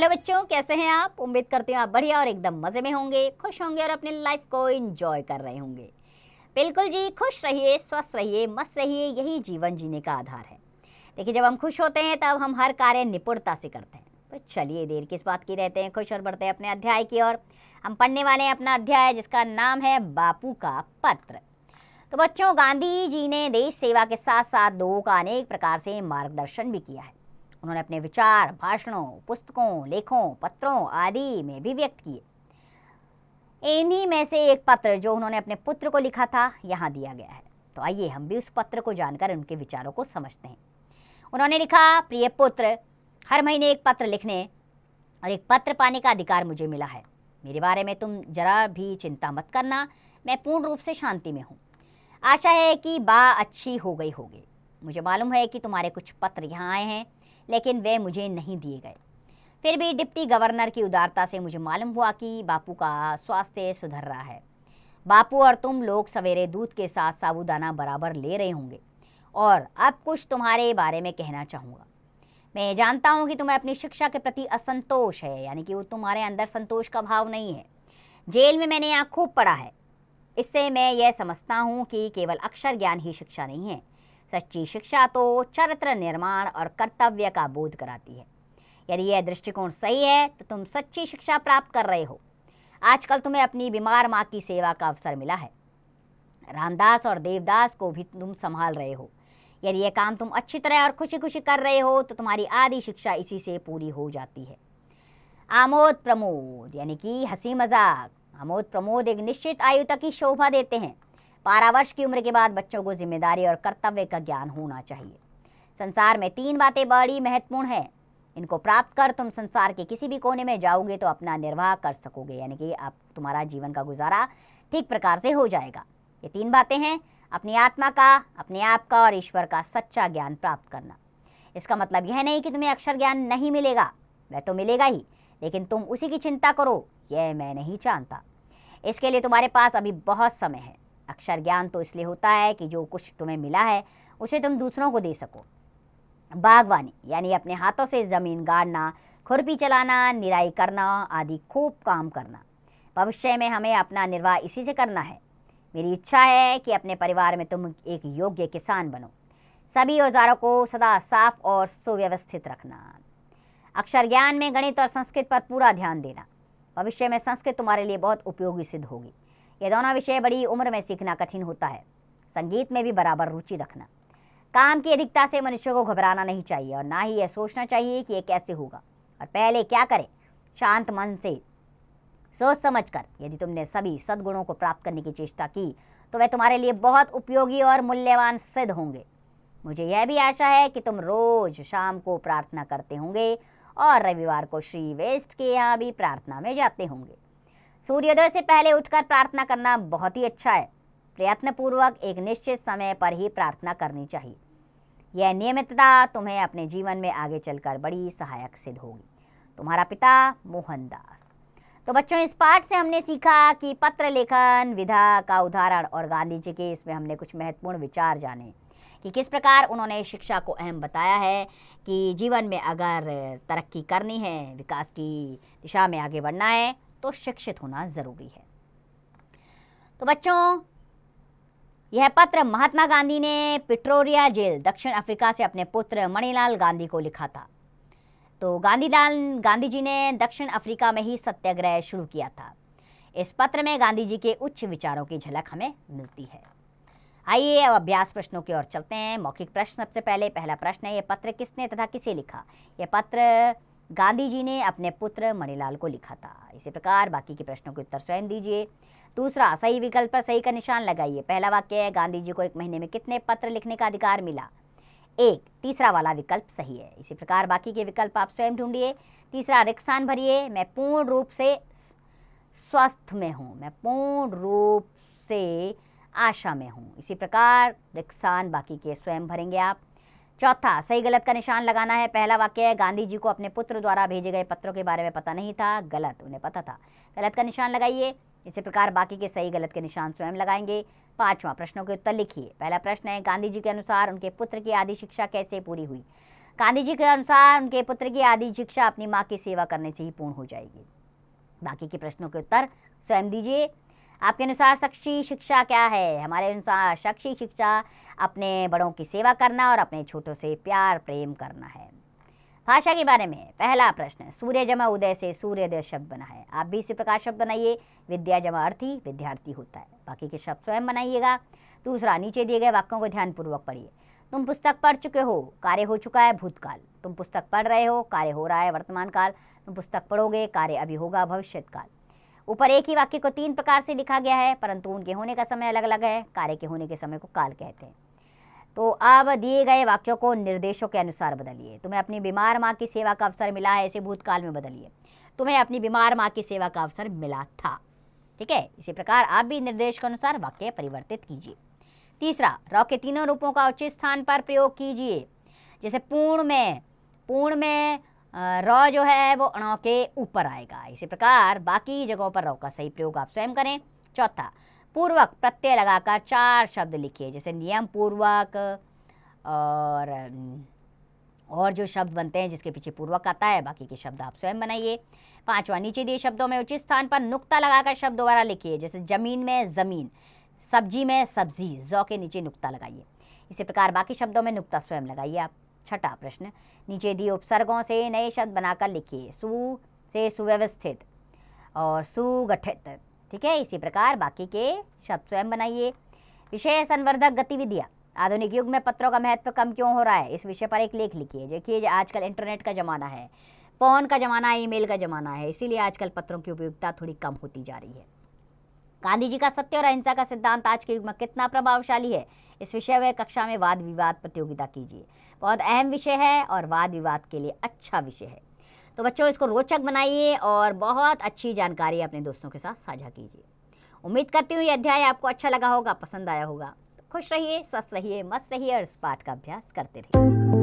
Hello बच्चों, कैसे हैं आप? उम्मीद करती हूँ आप बढ़िया और एकदम मज़े में होंगे, खुश होंगे और अपनी लाइफ को एंजॉय कर रहे होंगे। बिल्कुल जी, खुश रहिए, स्वस्थ रहिए, मस्त रहिए, यही जीवन जीने का आधार है। देखिए, जब हम खुश होते हैं तब हम हर कार्य निपुणता से करते हैं। तो चलिए, देर किस बात की रहते हैं, खुश और बढ़ते हैं अपने अध्याय की ओर। हम पढ़ने वाले हैं अपना अध्याय जिसका नाम है बापू का पत्र। तो बच्चों, गांधी जी ने देश सेवा के साथ साथ लोगों का अनेक प्रकार से मार्गदर्शन भी किया है। उन्होंने अपने विचार भाषणों, पुस्तकों, लेखों, पत्रों आदि में भी व्यक्त किए। इन्हीं में से एक पत्र जो उन्होंने अपने पुत्र को लिखा था यहाँ दिया गया है। तो आइए हम भी उस पत्र को जानकर उनके विचारों को समझते हैं। उन्होंने लिखा, प्रिय पुत्र, हर महीने एक पत्र लिखने और एक पत्र पाने का अधिकार मुझे मिला है। मेरे बारे में तुम जरा भी चिंता मत करना, मैं पूर्ण रूप से शांति में हूँ। आशा है कि बात अच्छी हो गई होगी। मुझे मालूम है कि तुम्हारे कुछ पत्र यहाँ आए हैं, लेकिन वे मुझे नहीं दिए गए। फिर भी डिप्टी गवर्नर की उदारता से मुझे मालूम हुआ कि बापू का स्वास्थ्य सुधर रहा है। बापू और तुम लोग सवेरे दूध के साथ साबूदाना बराबर ले रहे होंगे। और अब कुछ तुम्हारे बारे में कहना चाहूँगा। मैं जानता हूँ कि तुम्हें अपनी शिक्षा के प्रति असंतोष है, यानी कि वो तुम्हारे अंदर संतोष का भाव नहीं है। जेल में मैंने यहाँ खूब पढ़ा है। इससे मैं यह समझता हूँ कि केवल अक्षर ज्ञान ही शिक्षा नहीं है। सच्ची शिक्षा तो चरित्र निर्माण और कर्तव्य का बोध कराती है। यदि यह दृष्टिकोण सही है तो तुम सच्ची शिक्षा प्राप्त कर रहे हो। आजकल तुम्हें अपनी बीमार माँ की सेवा का अवसर मिला है। रामदास और देवदास को भी तुम संभाल रहे हो। यदि यह काम तुम अच्छी तरह और खुशी खुशी कर रहे हो तो तुम्हारी आधी शिक्षा इसी से पूरी हो जाती है। आमोद प्रमोद, यानी कि हंसी मजाक, आमोद प्रमोद एक निश्चित आयु तक की शोभा देते हैं। 12 वर्ष की उम्र के बाद बच्चों को जिम्मेदारी और कर्तव्य का ज्ञान होना चाहिए। संसार में 3 बातें बड़ी महत्वपूर्ण हैं। इनको प्राप्त कर तुम संसार के किसी भी कोने में जाओगे तो अपना निर्वाह कर सकोगे, यानी कि आप तुम्हारा जीवन का गुजारा ठीक प्रकार से हो जाएगा। ये 3 बातें हैं, अपनी आत्मा का, अपने आप का और ईश्वर का सच्चा ज्ञान प्राप्त करना। इसका मतलब यह नहीं कि तुम्हें अक्षर ज्ञान नहीं मिलेगा, वह तो मिलेगा ही, लेकिन तुम उसी की चिंता करो, यह मैं नहीं जानता। इसके लिए तुम्हारे पास अभी बहुत समय है। अक्षर ज्ञान तो इसलिए होता है कि जो कुछ तुम्हें मिला है उसे तुम दूसरों को दे सको। बागवानी, यानी अपने हाथों से जमीन गाड़ना, खुरपी चलाना, निराई करना आदि खूब काम करना। भविष्य में हमें अपना निर्वाह इसी से करना है। मेरी इच्छा है कि अपने परिवार में तुम एक योग्य किसान बनो। सभी औजारों को सदा साफ और सुव्यवस्थित रखना। अक्षर ज्ञान में गणित और संस्कृत पर पूरा ध्यान देना। भविष्य में संस्कृत तुम्हारे लिए बहुत उपयोगी सिद्ध होगी। ये दोनों विषय बड़ी उम्र में सीखना कठिन होता है। संगीत में भी बराबर रुचि रखना। काम की अधिकता से मनुष्य को घबराना नहीं चाहिए और ना ही यह सोचना चाहिए कि ये कैसे होगा और पहले क्या करें। शांत मन से सोच समझ कर यदि तुमने सभी सद्गुणों को प्राप्त करने की चेष्टा की तो वे तुम्हारे लिए बहुत उपयोगी और मूल्यवान सिद्ध होंगे। मुझे यह भी आशा है कि तुम रोज शाम को प्रार्थना करते होंगे और रविवार को श्री वेस्ट के यहाँ भी प्रार्थना में जाते होंगे। सूर्योदय से पहले उठकर प्रार्थना करना बहुत ही अच्छा है। प्रयत्नपूर्वक एक निश्चित समय पर ही प्रार्थना करनी चाहिए। यह नियमितता तुम्हें अपने जीवन में आगे चलकर बड़ी सहायक सिद्ध होगी। तुम्हारा पिता मोहनदास। तो बच्चों, इस पाठ से हमने सीखा कि पत्र लेखन विधा का उदाहरण और गांधी जी के इसमें हमने कुछ महत्वपूर्ण विचार जाने कि किस प्रकार उन्होंने शिक्षा को अहम बताया है कि जीवन में अगर तरक्की करनी है, विकास की दिशा में आगे बढ़ना है तो शिक्षित होना ज़रूरी है। तो बच्चों, यह पत्र महात्मा गांधी ने प्रिटोरिया जेल दक्षिण अफ्रीका से अपने पुत्र मणिलाल गांधी को लिखा था। तो गांधी जी ने दक्षिण अफ्रीका में ही सत्याग्रह शुरू किया था। इस पत्र में गांधी जी के उच्च विचारों की झलक हमें मिलती है। आइए अब अभ्यास प्रश्नों की ओर चलते हैं। मौखिक प्रश्न सबसे पहले। पहला प्रश्न है, यह पत्र किसने तथा किसे लिखा? यह पत्र गांधी जी ने अपने पुत्र मणिलाल को लिखा था। इसी प्रकार बाकी के प्रश्नों के उत्तर स्वयं दीजिए। दूसरा, सही विकल्प पर सही का निशान लगाइए। पहला वाक्य है, गांधी जी को एक महीने में कितने पत्र लिखने का अधिकार मिला? 1। तीसरा वाला विकल्प सही है। इसी प्रकार बाकी के विकल्प आप स्वयं ढूंढिए। तीसरा, रिक्सान भरिए, मैं पूर्ण रूप से स्वस्थ में हूँ। मैं पूर्ण रूप से आशा में हूँ। इसी प्रकार रिक्सान बाकी के स्वयं भरेंगे आप। चौथा, सही गलत का निशान लगाना है। पहला वाक्य है, गांधी जी को अपने पुत्र द्वारा भेजे गए पत्रों के बारे में पता नहीं था। गलत, उन्हें पता था। गलत का निशान लगाइए। इसी प्रकार बाकी के सही गलत के निशान स्वयं लगाएंगे। 5वां, प्रश्नों के उत्तर लिखिए। पहला प्रश्न है, गांधी जी के अनुसार उनके पुत्र की आधी शिक्षा कैसे पूरी हुई? गांधी जी के अनुसार उनके पुत्र की आदि शिक्षा अपनी माँ की सेवा करने से ही पूर्ण हो जाएगी। बाकी के प्रश्नों के उत्तर स्वयं दीजिए। आपके अनुसार शक्ति शिक्षा क्या है? हमारे अनुसार शक्ति शिक्षा अपने बड़ों की सेवा करना और अपने छोटों से प्यार प्रेम करना है। भाषा के बारे में पहला प्रश्न, सूर्य जमा उदय से सूर्योदय शब्द बना है। आप भी इसी प्रकार शब्द बनाइए। विद्या जमा अर्थी विद्यार्थी होता है। बाकी के शब्द स्वयं बनाइएगा। दूसरा, नीचे दिए गए वाक्यों को ध्यानपूर्वक पढ़िए। तुम पुस्तक पढ़ चुके हो, कार्य हो चुका है भूतकाल। तुम पुस्तक पढ़ रहे हो, कार्य हो रहा है वर्तमान काल। तुम पुस्तक पढ़ोगे, कार्य अभी होगा भविष्यत काल। ऊपर एक ही वाक्य को 3 प्रकार से लिखा गया है, परंतु उनके होने का समय अलग अलग है। कार्य के होने के समय को काल कहते हैं। तो अब दिए गए वाक्यों को निर्देशों के अनुसार बदलिए। तुम्हें अपनी बीमार माँ की सेवा का अवसर मिला है, इसे भूतकाल में बदलिए। तुम्हें अपनी बीमार माँ की सेवा का अवसर मिला था। ठीक है, इसी प्रकार आप भी निर्देश के अनुसार वाक्य परिवर्तित कीजिए। तीसरा, रॉ के तीनों रूपों का उचित स्थान पर प्रयोग कीजिए। जैसे पूर्ण में रॉ जो है वो अणों के ऊपर आएगा। इसी प्रकार बाकी जगहों पर रॉ का सही प्रयोग आप स्वयं करें। चौथा, पूर्वक प्रत्यय लगाकर 4 शब्द लिखिए। जैसे नियम पूर्वक और जो शब्द बनते हैं जिसके पीछे पूर्वक आता है, बाकी के शब्द आप स्वयं बनाइए। पांचवा, नीचे दिए शब्दों में उचित स्थान पर नुक्ता लगाकर शब्द दोबारा लिखिए। जैसे जमीन में जमीन, सब्जी में सब्जी, जौ के नीचे नुक्ता लगाइए। इसी प्रकार बाकी शब्दों में नुक्ता स्वयं लगाइए आप। छठा प्रश्न, नीचे दिए उपसर्गों से नए शब्द बनाकर लिखिए। सु से सुव्यवस्थित और सुगठित। ठीक है, इसी प्रकार बाकी के शब्द स्वयं बनाइए। विषय संवर्धक गतिविधियाँ। आधुनिक युग में पत्रों का महत्व कम क्यों हो रहा है, इस विषय पर एक लेख लिखिए। देखिए, आजकल इंटरनेट का ज़माना है, फ़ोन का ज़माना है, ईमेल का ज़माना है, इसीलिए आजकल पत्रों की उपयोगिता थोड़ी कम होती जा रही है। गांधी जी का सत्य और अहिंसा का सिद्धांत आज के युग में कितना प्रभावशाली है, इस विषय में कक्षा में वाद विवाद प्रतियोगिता कीजिए। बहुत अहम विषय है और वाद विवाद के लिए अच्छा विषय है। तो बच्चों, इसको रोचक बनाइए और बहुत अच्छी जानकारी अपने दोस्तों के साथ साझा कीजिए। उम्मीद करती हूँ ये अध्याय आपको अच्छा लगा होगा, पसंद आया होगा। खुश रहिए, स्वस्थ रहिए, मस्त रहिए और इस पाठ का अभ्यास करते रहिए।